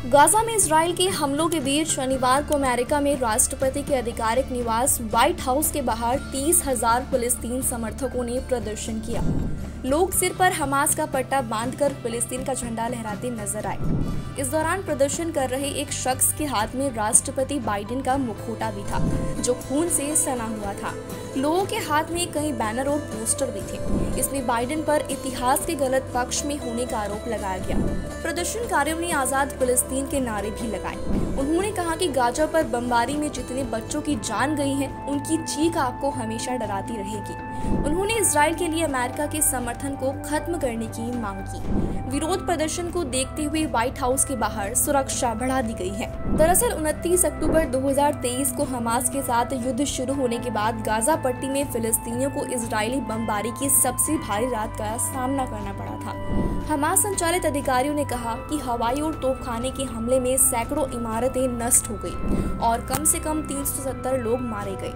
Gaza में Israel के हमलों के बीच शनिवार को अमेरिका में राष्ट्रपति के आधिकारिक निवास व्हाइट हाउस के बाहर 30,000 फिलिस्तीन समर्थकों ने प्रदर्शन किया। लोग सिर पर हमास का पट्टा बांधकर फिलिस्तीन का झंडा लहराते नजर आए। इस दौरान प्रदर्शन कर रहे एक शख्स के हाथ में राष्ट्रपति बाइडेन का मुखौटा भी था, जो खून से सना हुआ था। लोगों के हाथ में कई बैनर और पोस्टर भी थे। इसमें बाइडेन पर इतिहास के गलत पक्ष में होने का आरोप लगाया गया। प्रदर्शनकारियों ने आजाद फिलिस्तीन के नारे भी लगाए। उन्होंने कहा कि गाजा पर बमबारी में जितने बच्चों की जान गई है, उनकी चीख आपको हमेशा डराती रहेगी। उन्होंने इजराइल के लिए अमेरिका के समर्थन को खत्म करने की मांग की। विरोध प्रदर्शन को देखते हुए व्हाइट हाउस के बाहर सुरक्षा बढ़ा दी गई है। दरअसल 29 अक्टूबर 2023 को हमास के साथ युद्ध शुरू होने के बाद गाजा पट्टी में फिलिस्तीनियों को इजरायली बमबारी की सबसे भारी रात का सामना करना पड़ा था। हमास संचालित अधिकारियों ने कहा कि हवाई और तोपखाने के हमले में सैकड़ों इमारतें नष्ट हो गई और कम से कम 370 लोग मारे गए।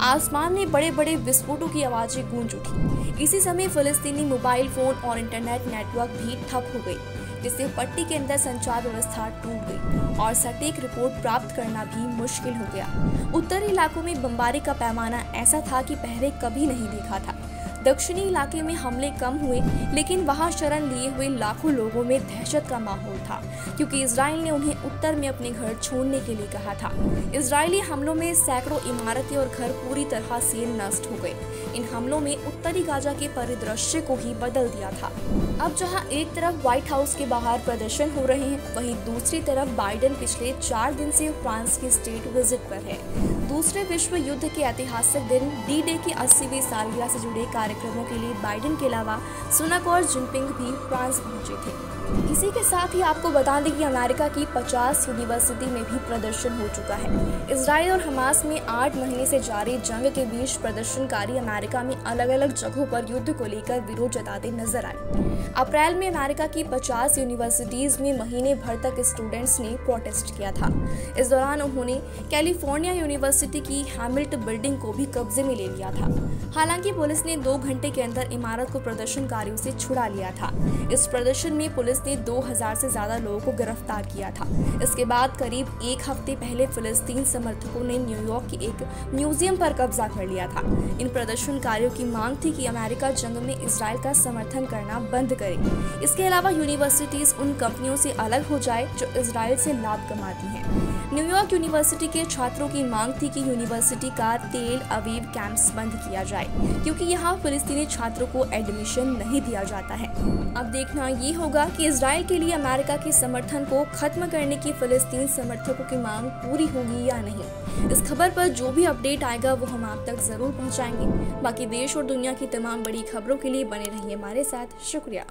आसमान में बड़े बड़े विस्फोटों की आवाजें गूंज उठी। इसी समय फिलिस्तीनी मोबाइल फोन और इंटरनेट नेटवर्क भी ठप हो गई, जिससे पट्टी के अंदर संचार व्यवस्था टूट गई और सटीक रिपोर्ट प्राप्त करना भी मुश्किल हो गया। उत्तरी इलाकों में बमबारी का पैमाना ऐसा था कि पहले कभी नहीं देखा था। दक्षिणी इलाके में हमले कम हुए, लेकिन वहां शरण लिए हुए लाखों लोगों में दहशत का माहौल था, क्योंकि इजराइल ने उन्हें उत्तर में अपने घर छोड़ने के लिए कहा था। इजरायली हमलों में सैकड़ों इमारतें और घर पूरी तरह से नष्ट हो गए। इन हमलों में उत्तरी गाजा के परिदृश्य को ही बदल दिया था। अब जहां एक तरफ व्हाइट हाउस के बाहर प्रदर्शन हो रहे हैं, वहीं दूसरी तरफ बाइडेन पिछले 4 दिन से फ्रांस की स्टेट विजिट पर है। दूसरे विश्व युद्ध के ऐतिहासिक दिन डी-डे की 80वीं सालगिरह से जुड़े कार्यक्रमों के लिए बाइडेन के अलावा सुनक और जिनपिंग भी फ्रांस पहुंचे थे। इसी के साथ ही आपको बता दें कि अमेरिका की 50 यूनिवर्सिटी में भी प्रदर्शन हो चुका है। इजराइल और हमास में 8 महीने से जारी जंग के बीच प्रदर्शनकारी अमेरिका में अलग अलग जगहों पर युद्ध को लेकर विरोध जताते नजर आए। अप्रैल में अमेरिका की 50 यूनिवर्सिटीज में महीने भर तक स्टूडेंट्स ने प्रोटेस्ट किया था। इस दौरान उन्होंने कैलिफोर्निया यूनिवर्सिटी की हैमिल्टन बिल्डिंग को भी कब्जे में ले लिया था। हालांकि पुलिस ने 2 घंटे के अंदर इमारत को प्रदर्शनकारियों से छुड़ा लिया था। इस प्रदर्शन में पुलिस ने 2000 से ज्यादा लोगों को गिरफ्तार किया था। इसके बाद करीब 1 हफ्ते पहले फिलिस्तीन समर्थकों ने न्यूयॉर्क के एक म्यूजियम पर कब्जा कर लिया था। इन प्रदर्शनकारियों की मांग थी कि अमेरिका जंग में इजराइल का समर्थन करना बंद करे। इसके अलावा यूनिवर्सिटीज उन कंपनियों से अलग हो जाए जो इजराइल से लाभ कमाती हैं। न्यूयॉर्क यूनिवर्सिटी के छात्रों की मांग थी कि यूनिवर्सिटी का तेल अवीव कैंपस बंद किया जाए, क्योंकि यहाँ फिलिस्तीनी छात्रों को एडमिशन नहीं दिया जाता है। अब देखना ये होगा कि इजराइल के लिए अमेरिका के समर्थन को खत्म करने की फिलिस्तीन समर्थकों की मांग पूरी होगी या नहीं। इस खबर पर जो भी अपडेट आएगा वो हम आप तक जरूर पहुँचाएंगे। बाकी देश और दुनिया की तमाम बड़ी खबरों के लिए बने रहिए हमारे साथ। शुक्रिया।